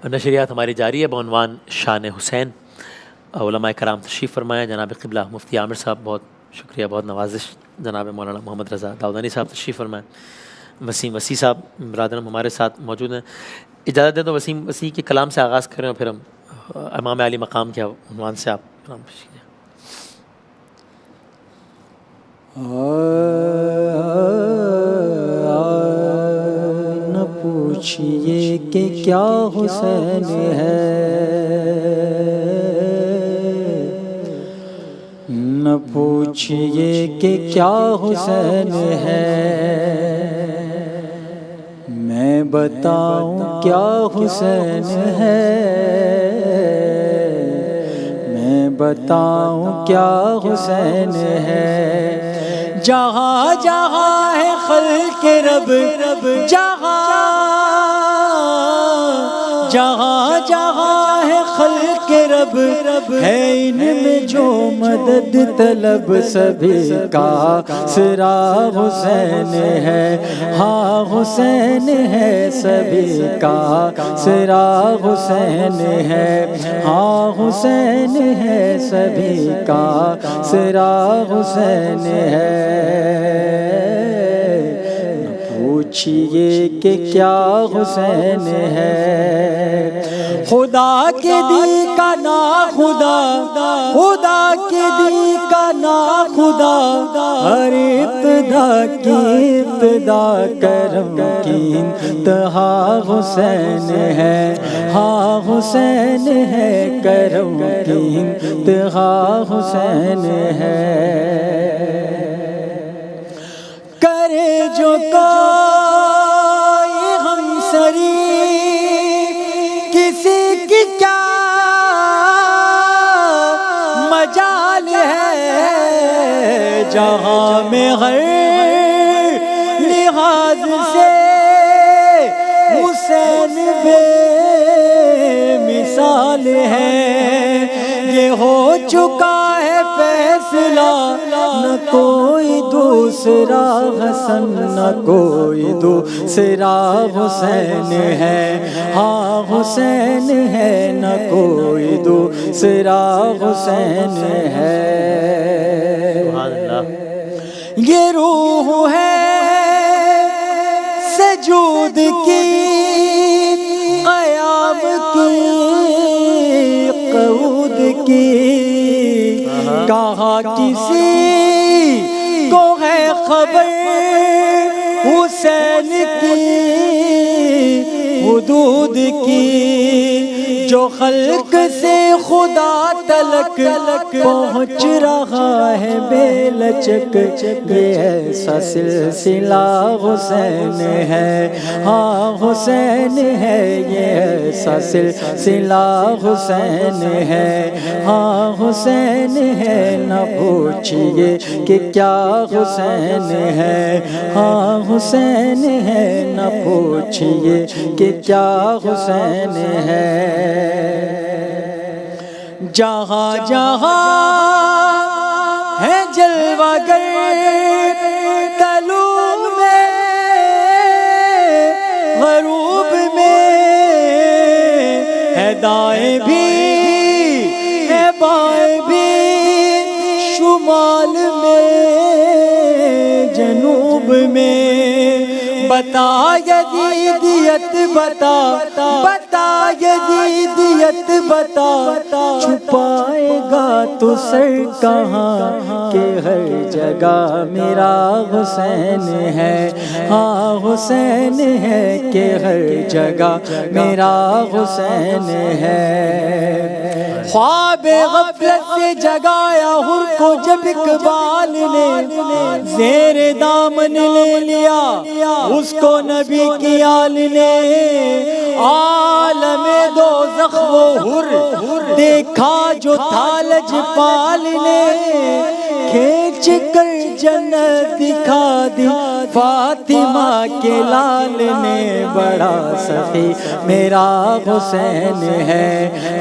نشریات ہماری جاری ہے بعنوان شان حسین. علماء کرام تشریف فرمائے. جناب قبلہ مفتی عامر صاحب بہت شکریہ، بہت نوازش. جناب مولانا محمد رضا داؤدانی صاحب تشریف فرمائے. وسیم وسیع صاحب برادرم ہمارے ساتھ موجود ہیں. اجازت دیں تو وسیم وسیع کے کلام سے آغاز کریں اور پھر ہم امام علی مقام کے عنوان سے آپ کلام پیش کیجیے. نہ پوچھئے کہ کیا حسین ہے، نہ پوچھئے کہ کیا حسین ہے، میں بتاؤں کیا حسین ہے، میں بتاؤں کیا حسین ہے. جہاں جہاں ہے خلق رب، جہاں جہاں جہاں ہے خلق رب، ہے ان میں جو مدد طلب سبھی کا سرا حسین ہے. ہاں حسین ہے سبھی کا سرا حسین ہے. ہاں حسین ہے سبھی کا سرا حسین ہے. پوچھئے کہ کیا حسین ہے، خدا کے دی کا نا خدا، خدا کے دی کا نا خدا، ہر ابتدا کی ابتدا کرم کی انتہا حسین ہے. ہاں حسین ہے کرم کی انتہا حسین ہے. کرے جو کوئی ہمسری کسی کی کیا مجال ہے، جہاں میں ہر لحاظ سے حسین بے مثال ہے. یہ ہو چکا ہے فیصلہ، نہ کوئی دوسرا حسن نہ کوئی دوسرا حسین ہے. ہاں حسین ہے نہ کوئی دوسرا حسین ہے. یہ روح ہے سجود کی، قیام کی، قعود کی، کہاں کسی کو ہے خبر حسین کی حدود کی، جو خلق سے خدا تلک پہنچ رہا ہے بے لچک. یہ ایسا سلسلہ حسین ہے. ہاں حسین ہے یہ ایسا سلسلہ حسین ہے. ہاں حسین ہے نہ پوچھئے کہ کیا حسین ہے. ہاں حسین ہے نہ پوچھئے کہ کیا حسین ہے. جہاں جہاں ہے جلوہ گر طلوع میں غروب میں، ہے دائیں بھی ہے بائیں بھی، شمال میں جنوب میں. بتا یزیدیت بتا، بتا یزیدیت بتا، چھپائے گا تو سر کہاں کہ ہر جگہ میرا حسین ہے. ہاں حسین ہے کہ ہر جگہ میرا حسین ہے. خواب غفلت سے جگایا حر کو جب اقبال نے، زیر دامن لے لیا اس کو نبی کی آل نے. عالم دوزخ وہ حر دیکھا جو تھا لجپال نے، کھینچ کر جنت دکھا دی فاطمہ کے لال نے. بڑا سخی میرا حسین ہے.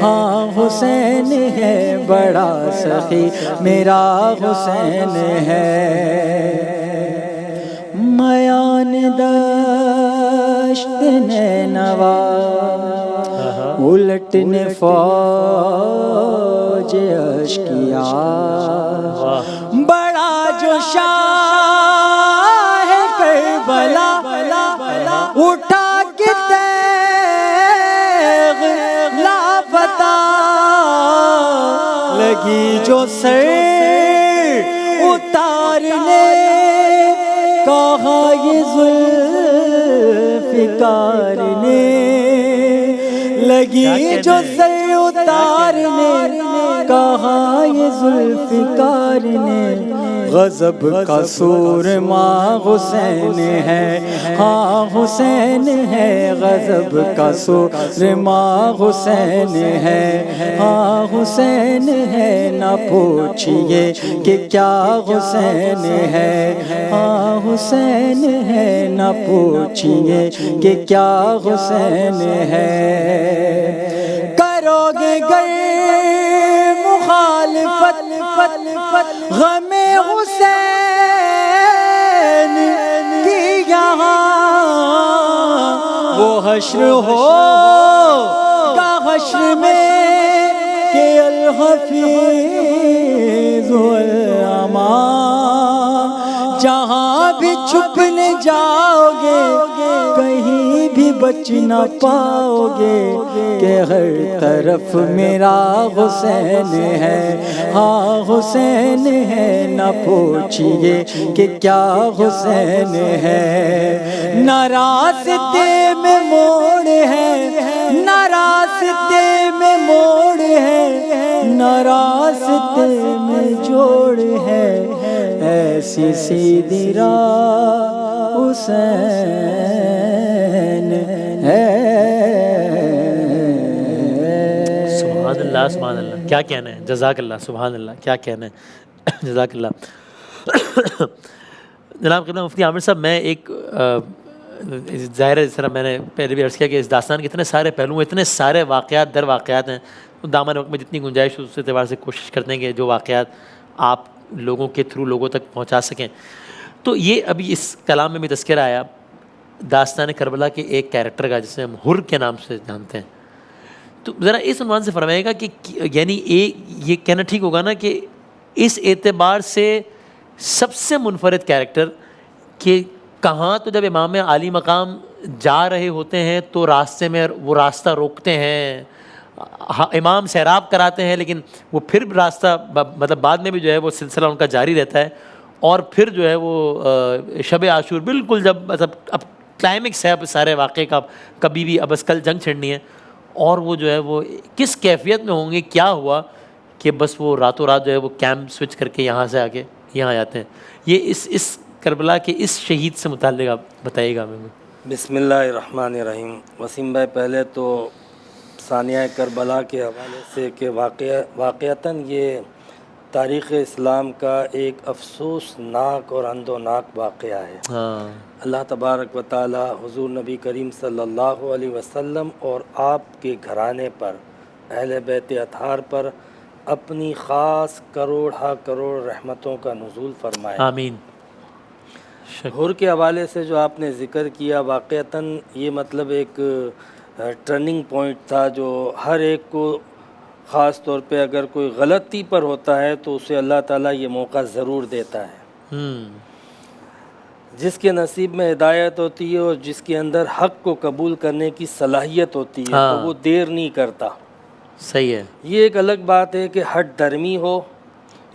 ہاں حسین ہے بڑا سخی میرا حسین ہے. میان دشت نینوا الٹنے فوج اشکیا، بڑا جو شاہ کربلا اٹھا کے تیغ لاپتہ، لگی جو سر اتارنے، کہا یہ ذوالفقار نے، لگی جو سر اتارنے، کہا یہ ذوالفقار نے، غضب کا سورما حسین ہے، ہاں حسین ہے، غضب کا سورما حسین ہے، ہاں حسین ہے، نہ پوچھئے کہ کیا حسین ہے، ہاں حسین ہے، نہ پوچھئے کہ کیا حسین ہے، کرو گے گر مخالفت غم حسین کی یہاں، وہ حشر ہوگا حشر میں کہ الحفیظ والامان، جہاں بھی چھپنے جاؤ گے کہیں بھی بچ نہ پاؤ گے، کہ ہر طرف میرا حسین ہے، ہاں حسین ہے، نہ پوچھئے کہ کیا حسین ہے، نہ راستے میں موڑ ہے، نہ راستے میں موڑ ہے، نہ راستے میں جوڑ ہے، ایسی سیدھی راہ حسین ہے۔ سبحان اللہ سبحان اللہ، کیا کہنا ہے، جزاک اللہ، سبحان اللہ، کیا کہنا ہے، جزاک اللہ۔ جناب قبلہ مفتی عامر صاحب، میں ایک ظاہر ہے، جس طرح میں نے پہلے بھی عرض کیا کہ اس داستان کے اتنے سارے پہلو ہیں، اتنے سارے واقعات در واقعات ہیں، دامن وقت میں جتنی گنجائش اس اعتبار سے کوشش کرتے ہیں کہ جو واقعات آپ لوگوں کے تھرو لوگوں تک پہنچا سکیں۔ تو یہ ابھی اس کلام میں بھی تذکرہ آیا داستان کربلا کے ایک کیریکٹر کا، جسے ہم حر کے نام سے جانتے ہیں، تو ذرا اس عنوان سے فرمائے گا کہ یعنی یہ کہنا ٹھیک ہوگا نا کہ اس اعتبار سے سب سے منفرد کیریکٹر کہ کہاں تو جب امام عالی مقام جا رہے ہوتے ہیں تو راستے میں وہ راستہ روکتے ہیں، امام سیراب کراتے ہیں، لیکن وہ پھر راستہ مطلب بعد میں بھی جو ہے وہ سلسلہ ان کا جاری رہتا ہے، اور پھر جو ہے وہ شب عاشور بالکل جب مطلب اب کلائمیکس ہے اب سارے واقعے کا، کبھی بھی اب بس کل جنگ چھڑنی ہے، اور وہ جو ہے وہ کس کیفیت میں ہوں گے، کیا ہوا کہ بس وہ راتوں رات جو ہے وہ کیمپ سوئچ کر کے یہاں سے آگے یہاں جاتے ہیں۔ یہ اس کربلا کے اس شہید سے متعلق آپ بتائیے گا ہمیں۔ بسم اللہ الرحمن الرحیم۔ وسیم بھائی، پہلے تو ثانیہ کربلا کے حوالے سے کہ واقعتاً یہ تاریخ اسلام کا ایک افسوسناک اور اندوناک واقعہ ہے۔ ہاں، اللہ تبارک و تعالی حضور نبی کریم صلی اللہ علیہ وسلم اور آپ کے گھرانے پر، اہل بیت اطہار پر اپنی خاص کروڑ رحمتوں کا نزول فرمائے۔ آمین۔ حر کے حوالے سے جو آپ نے ذکر کیا، واقعتاً یہ مطلب ایک ٹرننگ پوائنٹ تھا جو ہر ایک کو، خاص طور پہ اگر کوئی غلطی پر ہوتا ہے تو اسے اللہ تعالیٰ یہ موقع ضرور دیتا ہے۔ جس کے نصیب میں ہدایت ہوتی ہے اور جس کے اندر حق کو قبول کرنے کی صلاحیت ہوتی ہے تو وہ دیر نہیں کرتا۔ صحیح ہے۔ یہ ایک الگ بات ہے کہ ہٹ درمی ہو،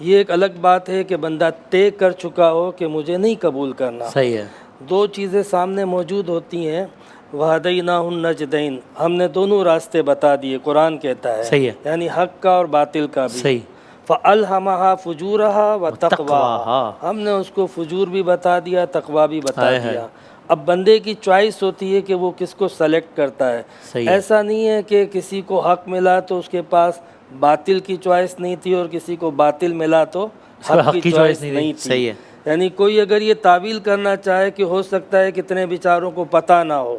یہ ایک الگ بات ہے کہ بندہ طے کر چکا ہو کہ مجھے نہیں قبول کرنا۔ صحیح ہے۔ دو چیزیں سامنے موجود ہوتی ہیں، وَهَدَيْنَاهُ النَّجْدَيْنِ، ہم نے دونوں راستے بتا دیے، قرآن کہتا ہے، صحیح ہے، یعنی حق کا اور باطل کا بھی۔ صحیح۔ فَأَلْهَمَهَا فُجُورَهَا وَتَقْوَاهَا، ہم نے اس کو فجور بھی بتا دیا، تقویٰ بھی بتا دیا۔ اب بندے کی چوائس ہوتی ہے کہ وہ کس کو سلیکٹ کرتا ہے۔ ایسا نہیں ہے کہ کسی کو حق ملا تو اس کے پاس باطل کی چوائس نہیں تھی، اور کسی کو باطل ملا تو حق کی چوائس نہیں تھی۔ صحیح ہے۔ یعنی کوئی اگر یہ تعویل کرنا چاہے کہ ہو سکتا ہے کتنے بیچاروں کو پتہ نہ ہو،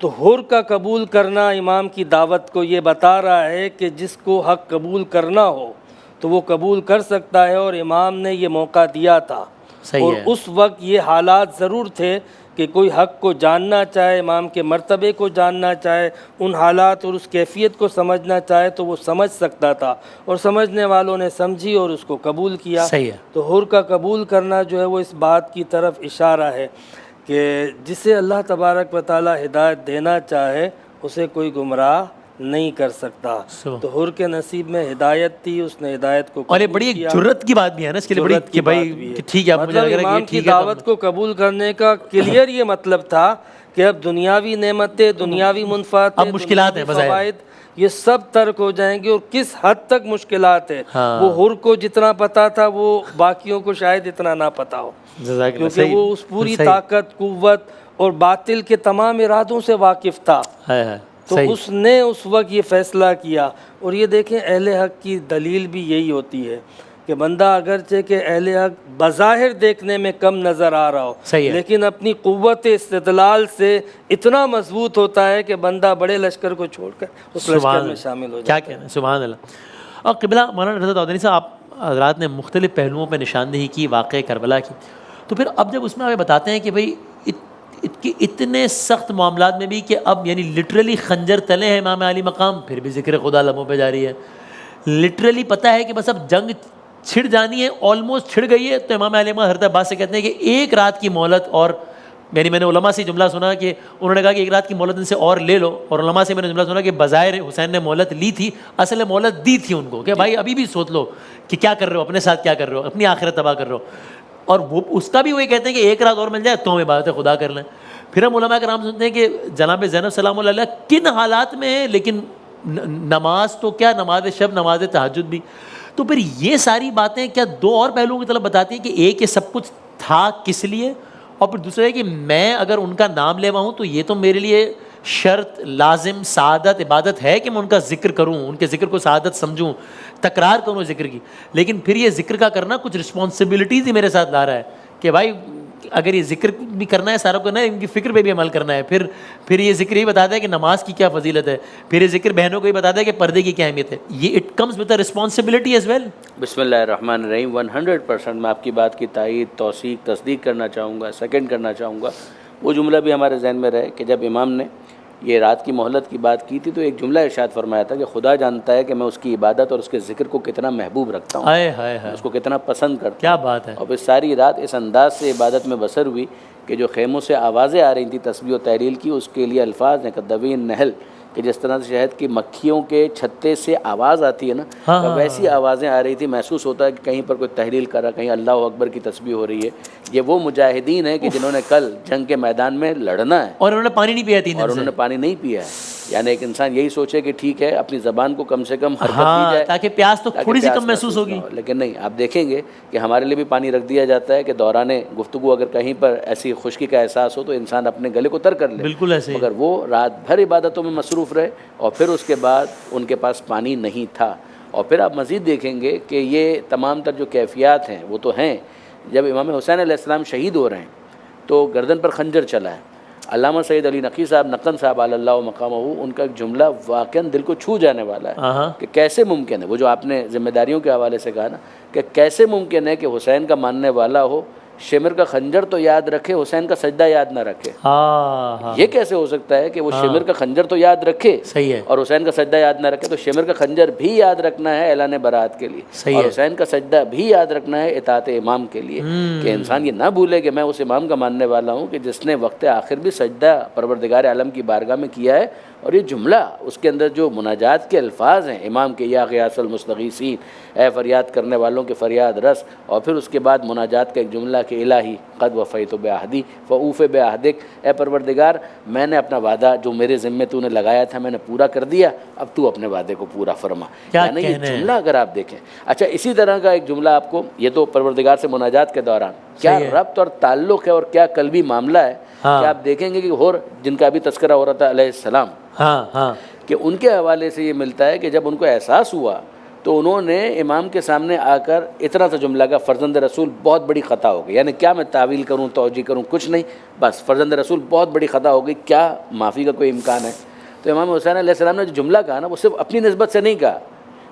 تو حر کا قبول کرنا امام کی دعوت کو یہ بتا رہا ہے کہ جس کو حق قبول کرنا ہو تو وہ قبول کر سکتا ہے، اور امام نے یہ موقع دیا تھا۔ اور اس وقت یہ حالات ضرور تھے کہ کوئی حق کو جاننا چاہے، امام کے مرتبے کو جاننا چاہے، ان حالات اور اس کیفیت کو سمجھنا چاہے تو وہ سمجھ سکتا تھا، اور سمجھنے والوں نے سمجھی اور اس کو قبول کیا۔ صحیح ہے۔ تو حر کا قبول کرنا جو ہے وہ اس بات کی طرف اشارہ ہے کہ جسے اللہ تبارک و تعالی ہدایت دینا چاہے اسے کوئی گمراہ نہیں کر سکتا۔ تو حر کے نصیب میں ہدایت تھی، اس نے ہدایت کو اور یہ بڑی ایک جرت کی بات بھی ہے نا اس کے لیے، بڑی کہ بھائی ٹھیک ہے، اب مجھے لگ رہا ہے امام کہ کی ٹھیک ہے دعوت کو قبول کرنے کا کلیئر یہ مطلب تھا کہ اب دنیاوی نعمتیں، دنیاوی منفعت، اب مشکلات ہیں بظاہر، فوائد، یہ سب ترک ہو جائیں گے۔ اور کس حد تک مشکلات ہے، وہ حر کو جتنا پتا تھا وہ باقیوں کو شاید اتنا نہ پتا ہو، کیونکہ وہ اس پوری طاقت، قوت اور باطل کے تمام ارادوں سے واقف تھا۔ تو اس نے اس وقت یہ فیصلہ کیا۔ اور یہ دیکھیں اہل حق کی دلیل بھی یہی ہوتی ہے کہ بندہ اگرچہ کہ اہل حق بظاہر دیکھنے میں کم نظر آ رہا ہو، لیکن اپنی قوت استدلال سے اتنا مضبوط ہوتا ہے کہ بندہ بڑے لشکر کو چھوڑ کر اس لشکر میں شامل ہو جاتا ہے۔ کیا کہنا ہے، سبحان اللہ۔ اور قبلہ مولانا رضا داؤدانی صاحب، آپ حضرات نے مختلف پہلوؤں پہ نشاندہی کی واقعہ کربلا کی، تو پھر اب جب اس میں ہمیں بتاتے ہیں کہ بھئی اتنے سخت معاملات میں بھی کہ اب یعنی لٹرلی خنجر تلے ہیں امام علی مقام، پھر بھی ذکر خدا لبوں پہ جاری ہے، لٹرلی پتہ ہے کہ بس اب جنگ چھڑ جانی ہے، آلموسٹ چھڑ گئی ہے، تو امام علی مقام حضرت عباس سے کہتے ہیں کہ ایک رات کی مہلت، اور یعنی میں نے علماء سے جملہ سنا کہ انہوں نے کہا کہ ایک رات کی مہلت ان سے اور لے لو، اور علماء سے میں نے جملہ سنا کہ بظاہر حسین نے مہلت لی تھی، اصل مہلت دی تھی ان کو کہ بھائی ابھی بھی سوچ لو کہ کیا کر رہے ہو، اپنے ساتھ کیا کر رہے ہو، اپنی آخرت تباہ کر رہے ہو، اور وہ اس کا بھی وہی کہتے ہیں کہ ایک رات اور مل جائے تو ہم عبادت خدا کر لیں۔ پھر ہم علماء کرام سنتے ہیں کہ جناب زینب سلام اللہ علیہ کن حالات میں ہے، لیکن نماز تو کیا، نماز شب، نماز تہجد بھی۔ تو پھر یہ ساری باتیں کیا دو اور پہلوؤں کی طرف بتاتی ہیں کہ ایک یہ سب کچھ تھا کس لیے، اور پھر دوسرا ہے کہ میں اگر ان کا نام لیوا ہوں تو یہ تو میرے لیے شرط، لازم، سعادت، عبادت ہے کہ میں ان کا ذکر کروں، ان کے ذکر کو سعادت سمجھوں، تکرار کروں ذکر کی، لیکن پھر یہ ذکر کا کرنا کچھ رسپانسبلٹیز ہی میرے ساتھ لا رہا ہے کہ بھائی اگر یہ ذکر بھی کرنا ہے سارا کرنا ہے، ان کی فکر پہ بھی عمل کرنا ہے، پھر یہ ذکر ہی بتاتا ہے کہ نماز کی کیا فضیلت ہے، پھر یہ ذکر بہنوں کو ہی بتاتا ہے کہ پردے کی کیا اہمیت ہے، یہ it comes with a responsibility as well. بسم اللہ الرحمن الرحیم۔ 100% میں آپ کی بات کی تائید، توثیق، تصدیق کرنا چاہوں گا، سیکنڈ کرنا چاہوں گا۔ وہ جملہ بھی ہمارے ذہن میں رہے کہ جب امام نے یہ رات کی مہلت کی بات کی تھی تو ایک جملہ ارشاد فرمایا تھا کہ خدا جانتا ہے کہ میں اس کی عبادت اور اس کے ذکر کو کتنا محبوب رکھتا ہوں، اس کو کتنا پسند کرتا ہوں۔ کیا بات ہے۔ اور پھر ساری رات اس انداز سے عبادت میں بسر ہوئی کہ جو خیموں سے آوازیں آ رہی تھیں تسبیح و تحلیل کی، اس کے لیے الفاظ ہیں کدوین نحل، کہ جس طرح سے شہد کی مکھیوں کے چھتے سے آواز آتی ہے نا، ویسی آوازیں آ رہی تھی، محسوس ہوتا ہے کہ کہیں پر کوئی تحلیل کر رہا، کہیں اللہ اکبر کی تسبیح ہو رہی ہے۔ یہ وہ مجاہدین ہیں کہ جنہوں نے کل جنگ کے میدان میں لڑنا ہے، اور انہوں نے پانی نہیں پیا 3 دن سے، اور انہوں نے پانی نہیں پیا ہے۔ یعنی ایک انسان یہی سوچے کہ ٹھیک ہے اپنی زبان کو کم سے کم حرکت دی جائے تاکہ پیاس تو تھوڑی سی کم محسوس ہوگی، لیکن نہیں، آپ دیکھیں گے کہ ہمارے لیے بھی پانی رکھ دیا جاتا ہے کہ دوران گفتگو اگر کہیں پر ایسی خشکی کا احساس ہو تو انسان اپنے گلے کو تر کر لے، بالکل ایسے ہی، مگر وہ رات بھر عبادتوں میں مصروف رہے اور پھر اس کے بعد ان کے پاس پانی نہیں تھا۔ اور پھر آپ مزید دیکھیں گے کہ یہ تمام تر جو کیفیات ہیں وہ تو ہیں، جب امام حسین علیہ السلام شہید ہو رہے ہیں تو گردن پر خنجر چلا ہے۔ علامہ سید علی نقی صاحب نقن صاحب علی اللہ مقامہ، ان کا ایک جملہ واقعاً دل کو چھو جانے والا ہے کہ کیسے ممکن ہے، وہ جو آپ نے ذمہ داریوں کے حوالے سے کہا نا، کہ کیسے ممکن ہے کہ حسین کا ماننے والا ہو، شمر کا خنجر تو یاد رکھے، حسین کا سجدہ یاد نہ رکھے۔ یہ کیسے ہو سکتا ہے کہ وہ شمر کا خنجر تو یاد رکھے اور حسین کا سجدہ یاد نہ رکھے؟ تو شمر کا خنجر بھی یاد رکھنا ہے اعلان برات کے لیے، اور حسین کا سجدہ بھی یاد رکھنا ہے اطاعت امام کے لیے، کہ انسان یہ نہ بھولے کہ میں اس امام کا ماننے والا ہوں کہ جس نے وقت آخر بھی سجدہ پروردگار عالم کی بارگاہ میں کیا ہے۔ اور یہ جملہ اس کے اندر جو مناجات کے الفاظ ہیں امام کے، یا غیاث المستغیثین، اے فریاد کرنے والوں کے فریاد رس، اور پھر اس کے بعد مناجات کا ایک جملہ کہ الہی قد وفیت بعہدی فاوف بعہدک، اے پروردگار میں نے اپنا وعدہ جو میرے ذمے تو نے لگایا تھا میں نے پورا کر دیا، اب تو اپنے وعدے کو پورا فرما۔ یعنی یہ جملہ اگر آپ دیکھیں، اچھا اسی طرح کا ایک جملہ آپ کو، یہ تو پروردگار سے مناجات کے دوران کیا ربط اور تعلق ہے اور کیا قلبی معاملہ ہے کہ آپ دیکھیں گے کہ اور جن کا بھی تذکرہ ہو رہا تھا علیہ السلام، کہ ان کے حوالے سے یہ ملتا ہے کہ جب ان کو احساس ہوا تو انہوں نے امام کے سامنے آ کر اتنا سا جملہ کا فرزند رسول بہت بڑی خطا ہو گئی، یعنی کیا میں تعویل کروں، توجیہ کروں، کچھ نہیں، بس فرزند رسول بہت بڑی خطا ہو گئی، کیا معافی کا کوئی امکان ہے؟ تو امام حسین علیہ السلام نے جو جملہ کہا نا، وہ صرف اپنی نسبت سے نہیں کہا،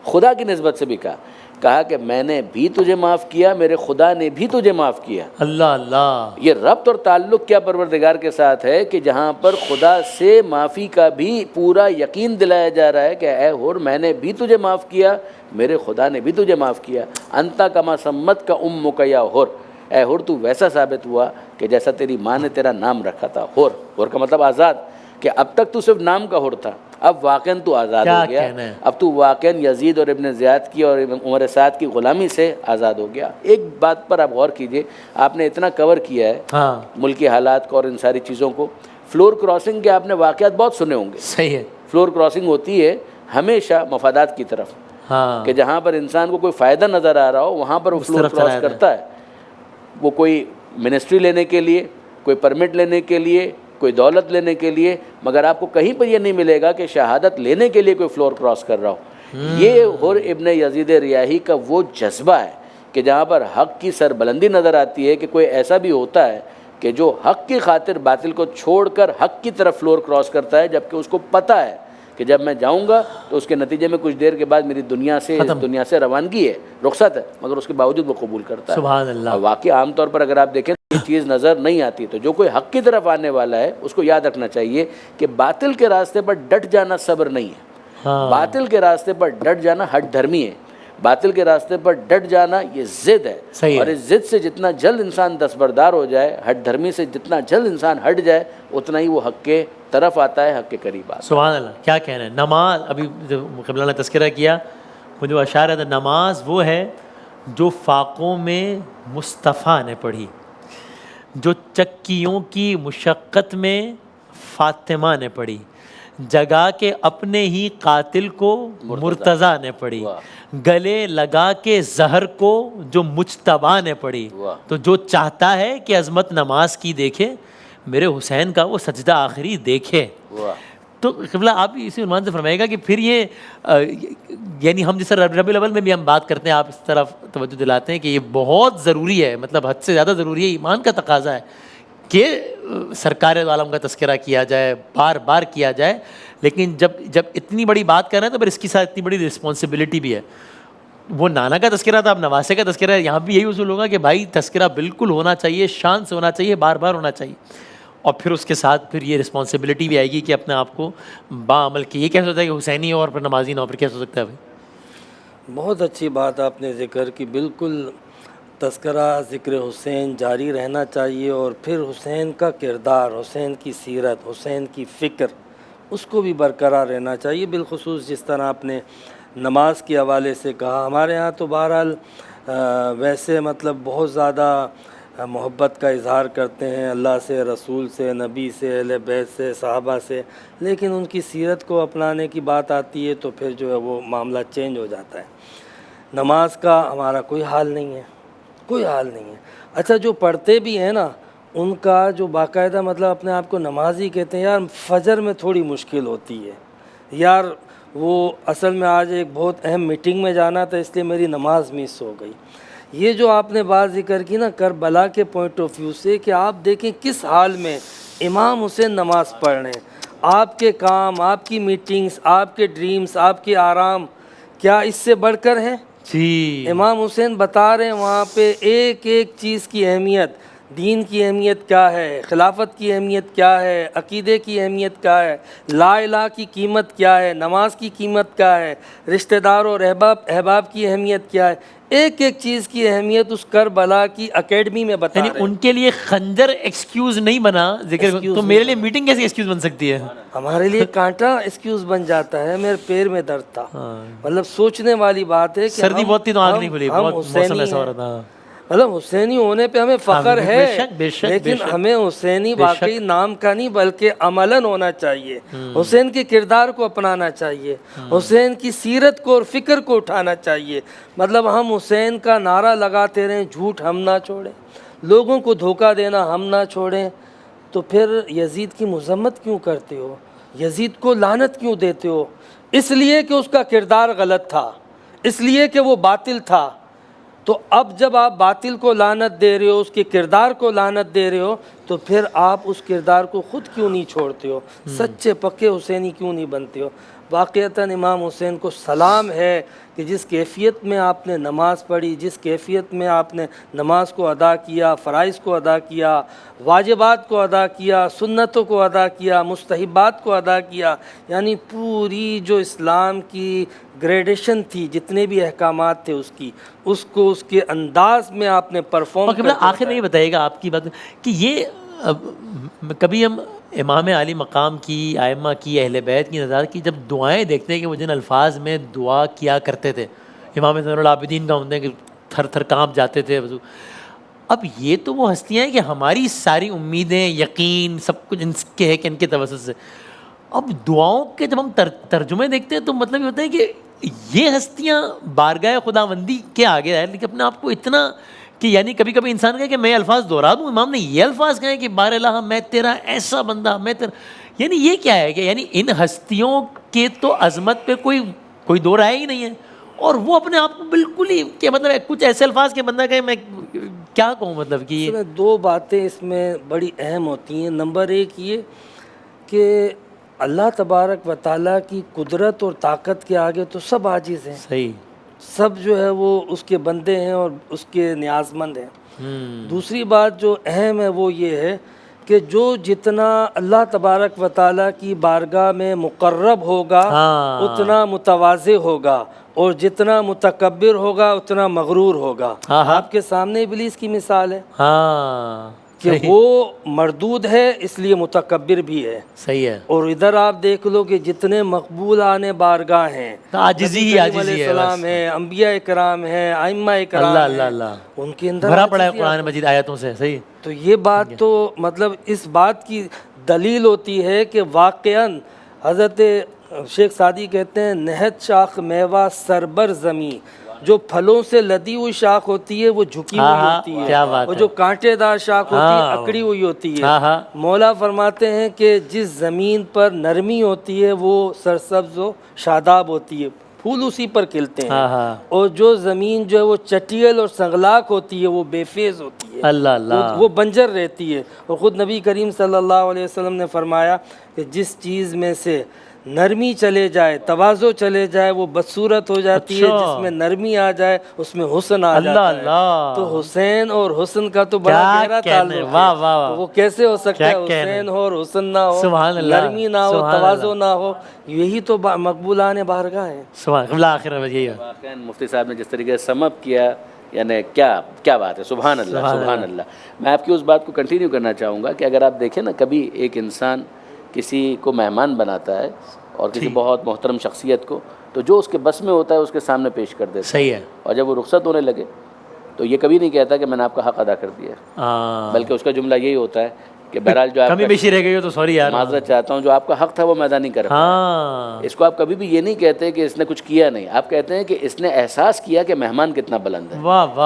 خدا کی نسبت سے بھی کہا کہا کہ میں نے بھی تجھے معاف کیا، میرے خدا نے بھی تجھے معاف کیا۔ اللہ اللہ، یہ ربط اور تعلق کیا پروردگار کے ساتھ ہے کہ جہاں پر خدا سے معافی کا بھی پورا یقین دلایا جا رہا ہے کہ اے حر میں نے بھی تجھے معاف کیا، میرے خدا نے بھی تجھے معاف کیا۔ انتا کما سمت کا امک یا حر، اے حر تو ویسا ثابت ہوا کہ جیسا تیری ماں نے تیرا نام رکھا تھا۔ حر، حر کا مطلب آزاد، کہ اب تک تو صرف نام کا حر تھا، اب واقعاً تو آزاد ہو گیا، اب تو واقعاً یزید اور ابن زیاد کی اور عمر سعد کی غلامی سے آزاد ہو گیا۔ ایک بات پر آپ غور کیجئے، آپ نے اتنا کور کیا ہے ملکی حالات کو اور ان ساری چیزوں کو، فلور کراسنگ کے آپ نے واقعات بہت سنے ہوں گے۔ صحیح ہے، فلور کراسنگ ہوتی ہے ہمیشہ مفادات کی طرف، کہ جہاں پر انسان کو کوئی فائدہ نظر آ رہا ہو وہاں پر وہ فلور کراس کرتا ہے، وہ کوئی منسٹری لینے کے لیے، کوئی پرمٹ لینے کے لیے، کوئی دولت لینے کے لیے، مگر آپ کو کہیں پر یہ نہیں ملے گا کہ شہادت لینے کے لیے کوئی فلور کراس کر رہا ہو۔ یہ حر ابن یزید ریاحی کا وہ جذبہ ہے کہ جہاں پر حق کی سربلندی نظر آتی ہے کہ کوئی ایسا بھی ہوتا ہے کہ جو حق کی خاطر باطل کو چھوڑ کر حق کی طرف فلور کراس کرتا ہے، جبکہ اس کو پتہ ہے کہ جب میں جاؤں گا تو اس کے نتیجے میں کچھ دیر کے بعد میری دنیا سے روانگی ہے، رخصت ہے، مگر اس کے باوجود وہ قبول کرتا ہے۔ سبحان اللہ۔ اور واقعی عام طور پر اگر آپ دیکھیں یہ چیز نظر نہیں آتی، تو جو کوئی حق کی طرف آنے والا ہے اس کو یاد رکھنا چاہیے کہ باطل کے راستے پر ڈٹ جانا صبر نہیں ہے، باطل کے راستے پر ڈٹ جانا ہٹ دھرمی ہے، باطل کے راستے پر ڈٹ جانا یہ ضد ہے، اور اس ضد سے جتنا جلد انسان دستبردار ہو جائے، ہٹ دھرمی سے جتنا جلد انسان ہٹ جائے، اتنا ہی وہ حق کے طرف آتا ہے، حق کے قریب آتا ہے۔ سبحان اللہ، کیا کہنا ہے۔ نماز، ابھی قبلہ نے تذکرہ کیا، مجھے اشارہ تھا، نماز وہ ہے جو فاقوں میں مصطفیٰ نے پڑھی، جو چکیوں کی مشقت میں فاطمہ نے پڑھی، جگا کے اپنے ہی قاتل کو مرتضیٰ نے پڑھی، گلے لگا کے زہر کو جو مجتبیٰ نے پڑھی۔ تو جو چاہتا ہے کہ عظمت نماز کی دیکھے، میرے حسین کا وہ سجدہ آخری دیکھے۔ تو قبلہ آپ اسی عنوان سے فرمائے گا کہ پھر یہ یعنی ہم جس طرح ربیع الاول میں بھی ہم بات کرتے ہیں، آپ اس طرف توجہ دلاتے ہیں کہ یہ بہت ضروری ہے، مطلب حد سے زیادہ ضروری ہے، ایمان کا تقاضا ہے کہ سرکار عالم کا تذکرہ کیا جائے، بار بار کیا جائے، لیکن جب اتنی بڑی بات کر رہے ہیں تو پھر اس کے ساتھ اتنی بڑی رسپانسبلٹی بھی ہے۔ وہ نانا کا تذکرہ تھا، اب نواسے کا تذکرہ ہے، یہاں بھی یہی اصول ہوگا کہ بھائی تذکرہ بالکل ہونا چاہیے، شان سے ہونا چاہیے، بار بار ہونا چاہیے، اور پھر اس کے ساتھ پھر یہ رسپانسبلٹی بھی آئے گی کہ اپنے آپ کو باعمل کی۔ یہ کیسے ہوتا ہے کہ حسینی ہو اور پھر نمازی نہ ہو، پھر کیسے ہو سکتا ہے بھائی؟ بہت اچھی بات آپ نے ذکر کی، بالکل تذکرہ ذکر حسین جاری رہنا چاہیے، اور پھر حسین کا کردار، حسین کی سیرت، حسین کی فکر، اس کو بھی برقرار رہنا چاہیے۔ بالخصوص جس طرح آپ نے نماز کے حوالے سے کہا، ہمارے ہاں تو بہرحال ویسے مطلب بہت زیادہ محبت کا اظہار کرتے ہیں اللہ سے، رسول سے، نبی سے، اہل بیت سے، صحابہ سے، لیکن ان کی سیرت کو اپنانے کی بات آتی ہے تو پھر جو ہے وہ معاملہ چینج ہو جاتا ہے۔ نماز کا ہمارا کوئی حال نہیں ہے، کوئی حال نہیں ہے۔ اچھا، جو پڑھتے بھی ہیں نا، ان کا جو باقاعدہ مطلب اپنے آپ کو نمازی کہتے ہیں، یار فجر میں تھوڑی مشکل ہوتی ہے، یار وہ اصل میں آج ایک بہت اہم میٹنگ میں جانا تھا اس لیے میری نماز مس ہو گئی۔ یہ جو آپ نے بات ذکر کی نا کربلا کے پوائنٹ آف ویو سے، کہ آپ دیکھیں کس حال میں امام حسین نماز پڑھ رہے ہیں، آپ کے کام، آپ کی میٹنگز، آپ کے ڈریمز، آپ کے آرام کیا اس سے بڑھ کر ہیں؟ جی، امام حسین بتا رہے ہیں وہاں پہ ایک ایک چیز کی اہمیت، دین کی اہمیت کیا ہے، خلافت کی اہمیت کیا ہے، عقیدے کی اہمیت کیا ہے، لا الہ کی قیمت کیا ہے، نماز کی قیمت کیا ہے، رشتہ دار اور احباب کی اہمیت کیا ہے، ایک ایک چیز کی اہمیت اس کربلا کی اکیڈمی میں بتا رہے ہیں۔ ان کے لیے خنجر ایکسکیوز نہیں بنا ذکر، تو میرے لیے میٹنگ کیسے ایکسکیوز بن سکتی ہے؟ ہمارے لیے کانٹا ایکسکیوز بن جاتا ہے، میرے پیر میں درد تھا۔ مطلب سوچنے والی بات ہے کہ سردی بہت تھی تو آنکھ نہیں کھلی، بہت موسم ایسا ہو رہا تھا۔ مطلب حسینی ہونے پہ ہمیں فخر ہے، لیکن ہمیں حسینی واقعی نام کا نہیں بلکہ عملاً ہونا چاہیے، حسین کے کردار کو اپنانا چاہیے، حسین کی سیرت کو اور فکر کو اٹھانا چاہیے۔ مطلب ہم حسین کا نعرہ لگاتے رہیں، جھوٹ ہم نہ چھوڑیں، لوگوں کو دھوکہ دینا ہم نہ چھوڑیں، تو پھر یزید کی مذمت کیوں کرتے ہو؟ یزید کو لعنت کیوں دیتے ہو؟ اس لیے کہ اس کا کردار غلط تھا، اس لیے کہ وہ باطل تھا۔ تو اب جب آپ باطل کو لعنت دے رہے ہو، اس کے کردار کو لعنت دے رہے ہو، تو پھر آپ اس کردار کو خود کیوں نہیں چھوڑتے ہو؟ سچے پکے حسینی کیوں نہیں بنتے ہو؟ واقعتاً امام حسین کو سلام ہے کہ جس کیفیت میں آپ نے نماز پڑھی، جس کیفیت میں آپ نے نماز کو ادا کیا، فرائض کو ادا کیا، واجبات کو ادا کیا، سنتوں کو ادا کیا، مستحبات کو ادا کیا، یعنی پوری جو اسلام کی گریڈیشن تھی، جتنے بھی احکامات تھے اس کو اس کے انداز میں آپ نے پرفارم اور آخر میں یہ بتائیے گا آپ کی بات کہ یہ کبھی ہم امام عالی مقام کی، ائمہ کی، اہل بیت کی نظارت کی جب دعائیں دیکھتے ہیں کہ وہ جن الفاظ میں دعا کیا کرتے تھے، امام زین العابدین کا ہوتے ہیں کہ تھر تھر کانپ جاتے تھے وضو. اب یہ تو وہ ہستیاں ہیں کہ ہماری ساری امیدیں، یقین، سب کچھ ان کے ہے کہ ان کے توسط سے. اب دعاؤں کے جب ہم ترجمے دیکھتے ہیں تو مطلب یہ ہوتا ہے کہ یہ ہستیاں بارگاہ خداوندی کے آگے ہے، لیکن اپنے آپ کو اتنا کہ یعنی کبھی کبھی انسان کہے کہ میں الفاظ دہرا دوں، امام نے یہ الفاظ کہے کہ بار الہ میں تیرا ایسا بندہ، میں تیرا، یعنی یہ کیا ہے کہ یعنی ان ہستیوں کے تو عظمت پہ کوئی دو رائے ہی نہیں ہے، اور وہ اپنے آپ کو بالکل ہی کہ مطلب کچھ ایسے الفاظ کے بندہ کہے میں کیا کہوں، مطلب کہ اس میں دو باتیں اس میں بڑی اہم ہوتی ہیں. نمبر ایک یہ کہ اللہ تبارک و تعالیٰ کی قدرت اور طاقت کے آگے تو سب عاجز ہیں، صحیح، سب جو ہے وہ اس کے بندے ہیں اور اس کے نیاز مند ہیں. دوسری بات جو اہم ہے وہ یہ ہے کہ جو جتنا اللہ تبارک و تعالیٰ کی بارگاہ میں مقرب ہوگا اتنا متواضع ہوگا، اور جتنا متکبر ہوگا اتنا مغرور ہوگا. آپ کے سامنے ابلیس کی مثال ہے کہ وہ مردود ہے اس لیے متکبر بھی ہے. صحیح ہے. اور ادھر آپ دیکھ لو کہ جتنے مقبول آنے بارگاہ ہیں، عاجزی نبی کریم علیہ السلام ہیں، انبیاء کرام ہیں، ائمہ کرام ہیں، ان کے اندر بھرا پڑا ہے قرآن مجید آیتوں سے. صحیح. تو یہ بات تو مطلب اس بات کی دلیل ہوتی ہے کہ واقعاً حضرت شیخ سعدی کہتے ہیں نہت شاخ میوہ سربر زمیں، جو پھلوں سے لدی ہوئی شاخ ہوتی ہے وہ جھکی ہوئی ہوتی ہے، اور جو کانٹے دار شاخ ہوتی ہے اکڑی ہوئی ہوتی ہے. مولا فرماتے ہیں کہ جس زمین پر نرمی ہوتی ہے وہ سرسبز و شاداب ہوتی ہے، پھول اسی پر کھلتے ہیں، اور جو زمین جو ہے وہ چٹیل اور سنگلاک ہوتی ہے وہ بے فیض ہوتی ہے، وہ بنجر رہتی ہے. اور خود نبی کریم صلی اللہ علیہ وسلم نے فرمایا کہ جس چیز میں سے نرمی چلے جائے، تواضع چلے جائے، وہ بدصورت ہو جاتی ہے، جس میں نرمی آ جائے اس میں حسن آ جاتا ہے. تو حسین اور حسن کا تو بڑا گہرا تعلق ہے. تو وہ کیسے ہو سکتا ہے حسین ہو اور حسن نہ ہو، نرمی نہ ہو، تواضع نہ ہو؟ یہی تو مقبولان بارگاہ ہیں. واقعاً مفتی صاحب نے جس طریقے سے سم اپ کیا، یعنی کیا بات ہے، سبحان اللہ سبحان اللہ. میں آپ کی اس بات کو کنٹینیو کرنا چاہوں گا کہ اگر آپ دیکھیں نا، کبھی ایک انسان کسی کو مہمان بناتا ہے اور کسی بہت محترم شخصیت کو، تو جو اس کے بس میں ہوتا ہے اس کے سامنے پیش کر دیتا ہے. صحیح ہے. اور جب وہ رخصت ہونے لگے تو یہ کبھی نہیں کہتا کہ میں نے آپ کا حق ادا کر دیا، بلکہ اس کا جملہ یہی ہوتا ہے کہ بہرحال جو کمی بیشی رہ گئی ہو تو سوری یار، معذرت چاہتا ہوں، جو آپ کا حق تھا وہ میں ادا نہیں کر پایا. اس کو آپ کبھی بھی یہ نہیں کہتے کہ اس نے کچھ کیا نہیں، آپ کہتے ہیں کہ اس نے احساس کیا کہ مہمان کتنا بلند ہے.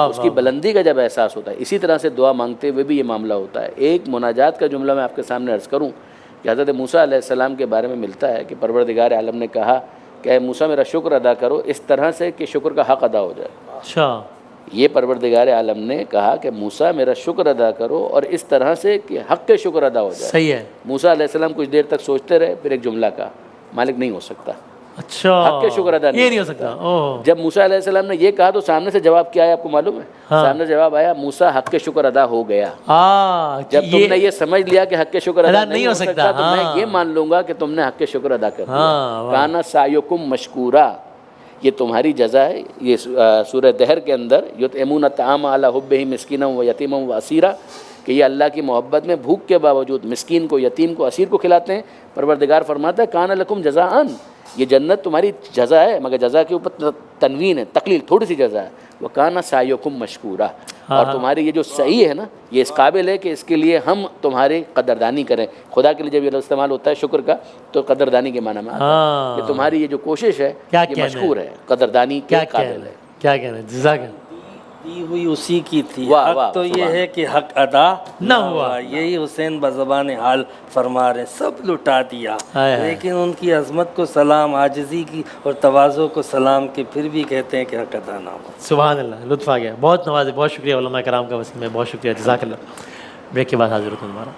اس کی بلندی کا جب احساس ہوتا ہے، اسی طرح سے دعا مانگتے ہوئے بھی یہ معاملہ ہوتا ہے. ایک مناجات کا جملہ میں آپ کے سامنے عرض کروں کہ حضرت موسیٰ علیہ السلام کے بارے میں ملتا ہے کہ پروردگار عالم نے کہا کہ اے موسیٰ میرا شکر ادا کرو اس طرح سے کہ شکر کا حق ادا ہو جائے. اچھا، یہ پروردگار عالم نے کہا کہ موسیٰ میرا شکر ادا کرو اور اس طرح سے کہ حق کے شکر ادا ہو جائے. صحیح ہے. موسیٰ علیہ السلام کچھ دیر تک سوچتے رہے، پھر ایک جملہ کہا، مالک نہیں ہو سکتا. اچھا، حق کے شکر ادا نہیں ہو سکتا. جب موسیٰ علیہ السلام نے یہ کہا تو سامنے سے جواب کیا آیا آپ کو معلوم ہے؟ سامنے جواب آیا موسیٰ حق کے شکر ادا ہو گیا. جب تم نے یہ سمجھ لیا کہ حق کے شکر ادا نہیں ہو سکتا تو میں یہ مان لوں گا کہ تم نے حق کے شکر ادا کر دیا. کانا سعیکم مشکورا، یہ تمہاری جزا ہے. یہ سورہ دہر کے اندر یطعمون الطعام علی حبہ مسکینا و یتیما و اسیرا، کہ یہ اللہ کی محبت میں بھوک کے باوجود مسکین کو، یتیم کو، اسیر کو کھلاتے ہیں. پروردگار فرماتا ہے کان لکم جزاء، یہ جنت تمہاری جزا ہے، مگر جزا کے اوپر تنوین ہے، تقلیل، تھوڑی سی جزا ہے. وَكَانَ سَعْيُكُمْ مَشْكُورًا، اور تمہاری یہ جو سعی ہے نا، یہ اس قابل ہے کہ اس کے لیے ہم تمہاری قدردانی کریں. خدا کے لیے جب یہ لفظ استعمال ہوتا ہے شکر کا تو قدردانی کے معنی میں آتا ہے کہ تمہاری یہ جو کوشش ہے یہ مشکور ہے، قدردانی کے قابل ہے. کیا کہنا ہے، جزاک اللہ. دی ہوئی اسی کی تھی. حق تو یہ ہے کہ حق ادا نہ ہوا. یہی حسین بزبان حال فرما رہے، سب لٹا دیا، لیکن ان کی عظمت کو سلام، عاجزی کی اور تواضع کو سلام، کے پھر بھی کہتے ہیں کہ حق ادا نہ ہوا. سبحان اللہ، لطف آ گیا. بہت نوازے، بہت شکریہ علماء کرام کا، وسیم میں بہت شکریہ، جزاک اللہ. بریک کے بعد حاضر ہوتا ہوں دوبارہ.